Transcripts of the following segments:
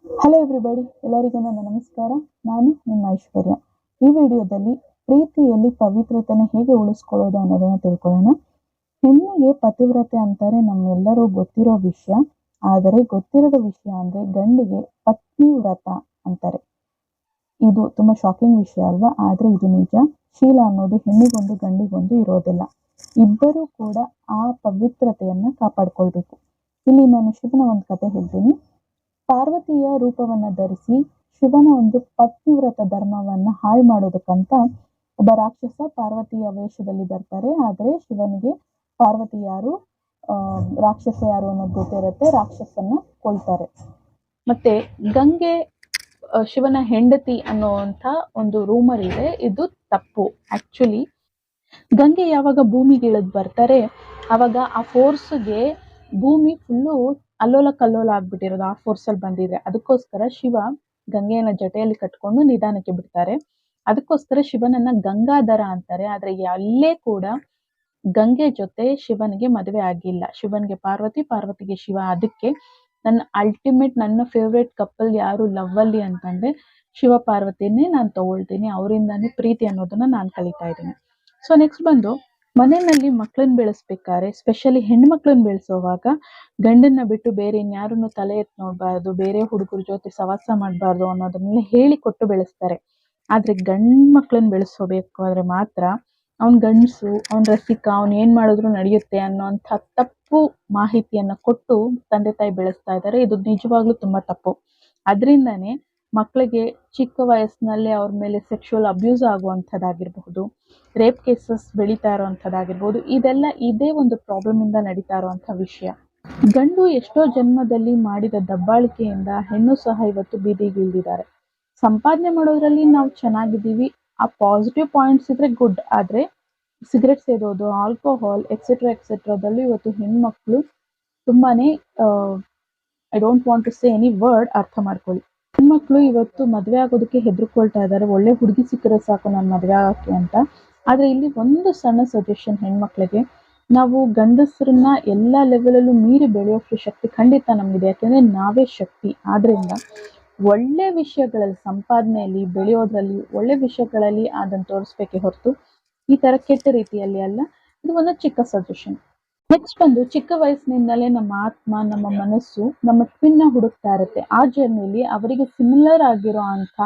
Hello everybody, ಎಲ್ಲರಿಗೂ ನನ್ನ ನಮಸ್ಕಾರ. ನಾನು ನಿಮ್ಮ ಐಶ್ವರ್ಯ. ಈ ವಿಡಿಯೋದಲ್ಲಿ ಪ್ರೀತಿಯಲ್ಲಿ ಪವಿತ್ರತೆನ ಹೇಗೆ ಉಳಿಸ್ಕೊಳ್ಳೋದು ಅನ್ನೋದನ್ನ ತಿಳ್ಕೊಳ್ಳೋಣ. ಹೆಣ್ಣಿಗೆ ಪತಿವ್ರತೆ ಅಂತಾರೆ ನಮ್ಮೆಲ್ಲರೂ ಗೊತ್ತಿರೋ ವಿಷಯ. ಆದರೆ ಗೊತ್ತಿರದ ವಿಷಯ ಅಂದ್ರೆ ಗಂಡಿಗೆ ಪತ್ನಿ ವ್ರತ ಅಂತಾರೆ. ಇದು ತುಂಬಾ ಶಾಕಿಂಗ್ ವಿಷಯ ಅಲ್ವಾ? ಆದ್ರೆ ಇದು ನಿಜ. ಶೀಲ ಅನ್ನೋದು ಹೆಣ್ಣಿಗೊಂದು ಗಂಡಿಗೊಂದು ಇರೋದಿಲ್ಲ. ಇಬ್ಬರೂ ಕೂಡ ಆ ಪವಿತ್ರತೆಯನ್ನ ಕಾಪಾಡ್ಕೊಳ್ಬೇಕು. ಇಲ್ಲಿ ನಾನು ಶಿವನ ಒಂದು ಕತೆ ಹೇಳ್ತೀನಿ. ಪಾರ್ವತಿಯ ರೂಪವನ್ನ ಧರಿಸಿ ಶಿವನ ಒಂದು ಪತ್ನಿವ್ರತ ಧರ್ಮವನ್ನ ಹಾಳು ಮಾಡೋದಕ್ಕಂತ ಒಬ್ಬ ರಾಕ್ಷಸ ಪಾರ್ವತಿಯ ವೇಷದಲ್ಲಿ ಬರ್ತಾರೆ. ಆದ್ರೆ ಶಿವನಿಗೆ ಪಾರ್ವತಿ ಯಾರು, ರಾಕ್ಷಸ ಯಾರು ಅನ್ನೋದು ಗೊತ್ತಿರುತ್ತೆ. ರಾಕ್ಷಸನ್ನ ಕೊಲ್ತಾರೆ. ಮತ್ತೆ ಗಂಗೆ ಶಿವನ ಹೆಂಡತಿ ಅನ್ನುವಂಥ ಒಂದು ರೂಮರ್ ಇದೆ. ಇದು ತಪ್ಪು. ಆಕ್ಚುಲಿ ಗಂಗೆ ಯಾವಾಗ ಭೂಮಿಗೆ ಇಳಿದು ಬರ್ತಾರೆ ಅವಾಗ ಆ ಫೋರ್ಸ್ಗೆ ಭೂಮಿ ಫುಲ್ಲು ಅಲ್ಲೋಲ ಕಲ್ಲೋಲ ಆಗ್ಬಿಟ್ಟಿರೋದು ಆ ಫೋರ್ಸಲ್ಲಿ ಬಂದಿದೆ. ಅದಕ್ಕೋಸ್ಕರ ಶಿವ ಗಂಗೆಯನ್ನ ಜಟೆಯಲ್ಲಿ ಕಟ್ಕೊಂಡು ನಿಧಾನಕ್ಕೆ ಬಿಡ್ತಾರೆ. ಅದಕ್ಕೋಸ್ಕರ ಶಿವನನ್ನ ಗಂಗಾಧರ ಅಂತಾರೆ. ಆದ್ರೆ ಎಲ್ಲೇ ಕೂಡ ಗಂಗೆ ಜೊತೆ ಶಿವನಿಗೆ ಮದುವೆ ಆಗಿಲ್ಲ. ಶಿವನ್ಗೆ ಪಾರ್ವತಿ, ಪಾರ್ವತಿಗೆ ಶಿವ. ಅದಕ್ಕೆ ನನ್ನ ಫೇವ್ರೇಟ್ ಕಪಲ್ ಯಾರು ಲವ್ ಅಲ್ಲಿ ಅಂತಂದ್ರೆ ಶಿವ ಪಾರ್ವತಿನೇ ನಾನು ತಗೊಳ್ತೀನಿ. ಅವರಿಂದಾನೇ ಪ್ರೀತಿ ಅನ್ನೋದನ್ನ ನಾನು ಕಲಿತಾ ಇದ್ದೀನಿ. ಸೊ ನೆಕ್ಸ್ಟ್ ಬಂದು ಮನೆಯಲ್ಲಿ ಮಕ್ಕಳನ್ನ ಬೆಳೆಸ್ಬೇಕಾದ್ರೆ, ಸ್ಪೆಷಲಿ ಹೆಣ್ಮಕ್ಳನ್ನ ಬೆಳೆಸೋವಾಗ ಗಂಡನ್ನ ಬಿಟ್ಟು ಬೇರೆ ಇನ್ಯಾರನ್ನು ತಲೆ ಎತ್ತಿ ನೋಡ್ಬಾರ್ದು, ಬೇರೆ ಹುಡುಗರ ಜೊತೆ ಸವಾಸ ಮಾಡಬಾರ್ದು ಅನ್ನೋದನ್ನೆಲ್ಲ ಹೇಳಿಕೊಟ್ಟು ಬೆಳೆಸ್ತಾರೆ. ಆದ್ರೆ ಗಂಡ್ ಮಕ್ಳನ್ನ ಬೆಳೆಸೋಬೇಕಾದ್ರೆ ಮಾತ್ರ ಅವ್ನ್ ಗಂಡ್ಸು, ಅವ್ನ್ ರಸಿಕ, ಅವ್ನ್ ಏನ್ ಮಾಡಿದ್ರು ನಡೆಯುತ್ತೆ ಅನ್ನೋಂಥ ತಪ್ಪು ಮಾಹಿತಿಯನ್ನ ಕೊಟ್ಟು ತಂದೆ ತಾಯಿ ಬೆಳೆಸ್ತಾ ಇದ್ದಾರೆ. ಇದು ನಿಜವಾಗ್ಲೂ ತುಂಬಾ ತಪ್ಪು. ಅದರಿಂದಾನೇ ಮಕ್ಕಳಿಗೆ ಚಿಕ್ಕ ವಯಸ್ಸಿನಲ್ಲೇ ಅವ್ರ ಮೇಲೆ ಸೆಕ್ಷುವಲ್ ಅಬ್ಯೂಸ್ ಆಗುವಂಥದ್ದಾಗಿರ್ಬಹುದು, ರೇಪ್ ಕೇಸಸ್ ಬೆಳೀತಾ ಇರುವಂಥದ್ದಾಗಿರ್ಬೋದು. ಇದೆಲ್ಲ ಇದೇ ಒಂದು ಪ್ರಾಬ್ಲಮ್ ಇಂದ ನಡೀತಾ ಇರುವಂಥ ವಿಷಯ. ಗಂಡು ಎಷ್ಟೋ ಜನ್ಮದಲ್ಲಿ ಮಾಡಿದ ದಬ್ಬಾಳಿಕೆಯಿಂದ ಹೆಣ್ಣು ಸಹ ಇವತ್ತು ಬೀದಿಗಿಳಿದಿದ್ದಾರೆ. ಸಂಪಾದನೆ ಮಾಡೋದ್ರಲ್ಲಿ ನಾವು ಚೆನ್ನಾಗಿದ್ದೀವಿ, ಆ ಪಾಸಿಟಿವ್ ಪಾಯಿಂಟ್ಸ್ ಇದ್ರೆ ಗುಡ್. ಆದ್ರೆ ಸಿಗರೆಟ್ ಸೇದೋದು, ಆಲ್ಕೋಹಾಲ್ ಎಕ್ಸೆಟ್ರಾದಲ್ಲೂ ಇವತ್ತು ಹೆಣ್ಮಕ್ಳು ತುಂಬಾನೇ I don't want to say any word, ಅರ್ಥ ಮಾಡ್ಕೊಳ್ಳಿ. ಹೆಣ್ಮಕ್ಳು ಇವತ್ತು ಮದುವೆ ಆಗೋದಕ್ಕೆ ಹೆದರ್ಕೊಳ್ತಾ ಇದ್ದಾರೆ. ಒಳ್ಳೆ ಹುಡುಗಿ ಸಿಕ್ಕರೆ ಸಾಕು ನಾನು ಮದುವೆ ಆಗಕ್ಕೆ ಅಂತ. ಆದ್ರೆ ಇಲ್ಲಿ ಒಂದು ಸಣ್ಣ ಸಜೆಷನ್ ಹೆಣ್ಮಕ್ಳಿಗೆ, ನಾವು ಗಂಡಸರನ್ನ ಎಲ್ಲ ಲೆವೆಲಲ್ಲೂ ಮೀರಿ ಬೆಳೆಯೋಷ್ಟು ಶಕ್ತಿ ಖಂಡಿತ ನಮಗಿದೆ. ಯಾಕೆಂದ್ರೆ ನಾವೇ ಶಕ್ತಿ. ಆದ್ರಿಂದ ಒಳ್ಳೆ ವಿಷಯಗಳಲ್ಲಿ, ಸಂಪಾದನೆಯಲ್ಲಿ, ಬೆಳೆಯೋದ್ರಲ್ಲಿ, ಒಳ್ಳೆ ವಿಷಯಗಳಲ್ಲಿ ಅದನ್ನು ತೋರಿಸ್ಬೇಕೆ ಹೊರತು ಈ ತರ ಕೆಟ್ಟ ರೀತಿಯಲ್ಲಿ ಅಲ್ಲ. ಇದು ಒಂದು ಚಿಕ್ಕ ಸಜೆಷನ್. ನೆಕ್ಸ್ಟ್ ಬಂದು ಚಿಕ್ಕ ವಯಸ್ಸಿನಿಂದಲೇ ನಮ್ಮ ಆತ್ಮ, ನಮ್ಮ ಮನಸ್ಸು ನಮ್ಮ ಟ್ವಿನ್ನ ಹುಡುಕ್ತಾ ಇರುತ್ತೆ. ಆ ಜರ್ನಿಲಿ ಅವರಿಗೆ ಸಿಮಿಲರ್ ಆಗಿರೋ ಅಂತ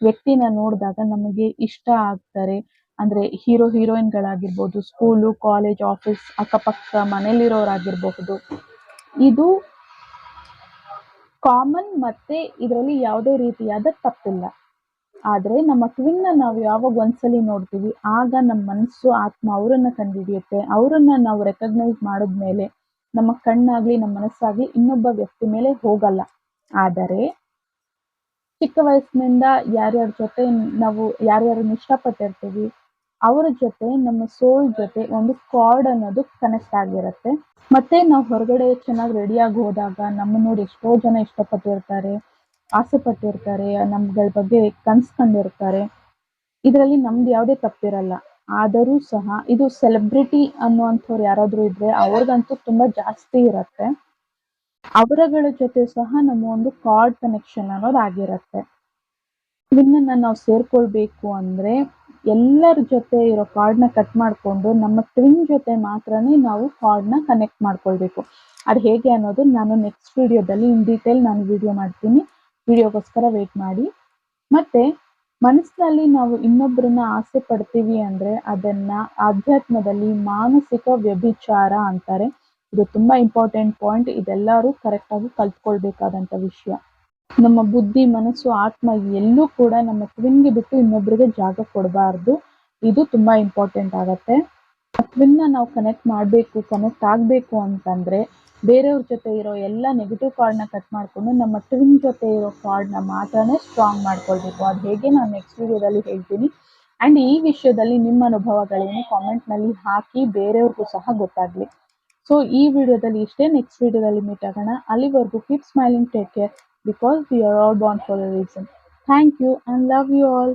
ವ್ಯಕ್ತಿನ ನೋಡಿದಾಗ ನಮಗೆ ಇಷ್ಟ ಆಗ್ತಾರೆ. ಅಂದ್ರೆ ಹೀರೋಯಿನ್ಗಳಾಗಿರ್ಬೋದು, ಸ್ಕೂಲು, ಕಾಲೇಜ್, ಆಫೀಸ್, ಅಕ್ಕಪಕ್ಕ ಮನೇಲಿರೋರಾಗಿರ್ಬಹುದು. ಇದು ಕಾಮನ್. ಮತ್ತೆ ಇದರಲ್ಲಿ ಯಾವುದೇ ರೀತಿಯಾದ ತಪ್ಪಿಲ್ಲ. ಆದ್ರೆ ನಮ್ಮ ಟ್ವಿನ್ನ ನಾವು ಯಾವಾಗ ಒಂದ್ಸಲಿ ನೋಡ್ತೀವಿ ಆಗ ನಮ್ಮ ಮನಸ್ಸು, ಆತ್ಮ ಅವರನ್ನ ಕಂಡುಹಿಡಿಯುತ್ತೆ. ಅವರನ್ನ ನಾವು ರೆಕಗ್ನೈಸ್ ಮಾಡಿದ್ಮೇಲೆ ನಮ್ಮ ಕಣ್ಣಾಗ್ಲಿ ನಮ್ಮ ಮನಸ್ಸಾಗ್ಲಿ ಇನ್ನೊಬ್ಬ ವ್ಯಕ್ತಿ ಮೇಲೆ ಹೋಗಲ್ಲ. ಆದರೆ ಚಿಕ್ಕ ವಯಸ್ಸಿನಿಂದ ಯಾರ್ಯಾರ ಜೊತೆ ನಾವು ಯಾರ್ಯಾರನ್ನ ಇಷ್ಟಪಟ್ಟಿರ್ತೀವಿ ಅವರ ಜೊತೆ ನಮ್ಮ ಸೋಲ್ ಜೊತೆ ಒಂದು ಕಾರ್ಡ್ ಅನ್ನೋದು ಕನೆಕ್ಟ್ ಆಗಿರುತ್ತೆ. ಮತ್ತೆ ನಾವು ಹೊರಗಡೆ ಚೆನ್ನಾಗಿ ರೆಡಿಯಾಗಿ ಹೋದಾಗ ನಮ್ಮ ನೋಡಿ ಎಷ್ಟೋ ಜನ ಇಷ್ಟಪಟ್ಟಿರ್ತಾರೆ, ಆಸೆ ಪಟ್ಟಿರ್ತಾರೆ, ನಮ್ಗಳ ಬಗ್ಗೆ ಕನ್ಸ್ಕೊಂಡಿರ್ತಾರೆ. ಇದರಲ್ಲಿ ನಮ್ದು ಯಾವುದೇ ತಪ್ಪಿರಲ್ಲ. ಆದರೂ ಸಹ ಇದು ಸೆಲೆಬ್ರಿಟಿ ಅನ್ನುವಂಥವ್ರು ಯಾರಾದ್ರೂ ಇದ್ರೆ ಅವ್ರಿಗಂತೂ ತುಂಬಾ ಜಾಸ್ತಿ ಇರತ್ತೆ. ಅವರಗಳ ಜೊತೆ ಸಹ ನಮ್ಮ ಒಂದು ಕಾರ್ಡ್ ಕನೆಕ್ಷನ್ ಅನ್ನೋದು ಆಗಿರತ್ತೆ. ಇದನ್ನ ನಾವು ಸೇರ್ಕೊಳ್ಬೇಕು ಅಂದ್ರೆ ಎಲ್ಲರ ಜೊತೆ ಇರೋ ಕಾರ್ಡ್ನ ಕಟ್ ಮಾಡಿಕೊಂಡು ನಮ್ಮ ಟ್ವಿನ್ ಜೊತೆ ಮಾತ್ರನೇ ನಾವು ಕಾರ್ಡ್ನ ಕನೆಕ್ಟ್ ಮಾಡ್ಕೊಳ್ಬೇಕು. ಅದು ಹೇಗೆ ಅನ್ನೋದು ನಾನು ನೆಕ್ಸ್ಟ್ ವಿಡಿಯೋದಲ್ಲಿ ಇನ್ ಡೀಟೇಲ್ ನಾನು ವಿಡಿಯೋ ಮಾಡ್ತೀನಿ. ವಿಡಿಯೋಗೋಸ್ಕರ ವೇಟ್ ಮಾಡಿ. ಮತ್ತೆ ಮನಸ್ಸಿನಲ್ಲಿ ನಾವು ಇನ್ನೊಬ್ಬರನ್ನ ಆಸೆ ಪಡ್ತೀವಿ ಅಂದ್ರೆ ಅದನ್ನ ಆಧ್ಯಾತ್ಮದಲ್ಲಿ ಮಾನಸಿಕ ವ್ಯಭಿಚಾರ ಅಂತಾರೆ. ಇದು ತುಂಬಾ ಇಂಪಾರ್ಟೆಂಟ್ ಪಾಯಿಂಟ್. ಇದೆಲ್ಲರೂ ಕರೆಕ್ಟಾಗಿ ಕಲ್ತ್ಕೊಳ್ಬೇಕಾದಂಥ ವಿಷಯ. ನಮ್ಮ ಬುದ್ಧಿ, ಮನಸ್ಸು, ಆತ್ಮ ಎಲ್ಲೂ ಕೂಡ ನಮ್ಮ ಟ್ವಿನ್ಗೆ ಬಿಟ್ಟು ಇನ್ನೊಬ್ಬರಿಗೆ ಜಾಗ ಕೊಡಬಾರ್ದು. ಇದು ತುಂಬಾ ಇಂಪಾರ್ಟೆಂಟ್ ಆಗತ್ತೆ. ಟ್ವಿನ್ನ ನಾವು ಕನೆಕ್ಟ್ ಮಾಡಬೇಕು, ಕನೆಕ್ಟ್ ಆಗಬೇಕು ಅಂತಂದ್ರೆ ಬೇರೆಯವ್ರ ಜೊತೆ ಇರೋ ಎಲ್ಲ ನೆಗೆಟಿವ್ ಕಾರ್ಡ್ನ ಕಟ್ ಮಾಡಿಕೊಂಡು ನಮ್ಮ ಟ್ವಿನ್ ಜೊತೆ ಇರೋ ಕಾರ್ಡ್ನ ಮಾತ್ರನೇ ಸ್ಟ್ರಾಂಗ್ ಮಾಡ್ಕೊಳ್ಬೇಕು. ಅದು ಹೇಗೆ ನಾನು ನೆಕ್ಸ್ಟ್ ವಿಡಿಯೋದಲ್ಲಿ ಹೇಳ್ತೀನಿ. ಆ್ಯಂಡ್ ಈ ವಿಷಯದಲ್ಲಿ ನಿಮ್ಮ ಅನುಭವಗಳೇನು ಕಾಮೆಂಟ್ನಲ್ಲಿ ಹಾಕಿ ಬೇರೆಯವ್ರಿಗೂ ಸಹ ಗೊತ್ತಾಗಲಿ. ಸೊ ಈ ವಿಡಿಯೋದಲ್ಲಿ ಇಷ್ಟೇ. ನೆಕ್ಸ್ಟ್ ವಿಡಿಯೋದಲ್ಲಿ ಮೀಟ್ ಆಗೋಣ. ಅಲ್ಲಿವರೆಗೂ keep smiling, take care, because we are all born for a reason. Thank you and love you all.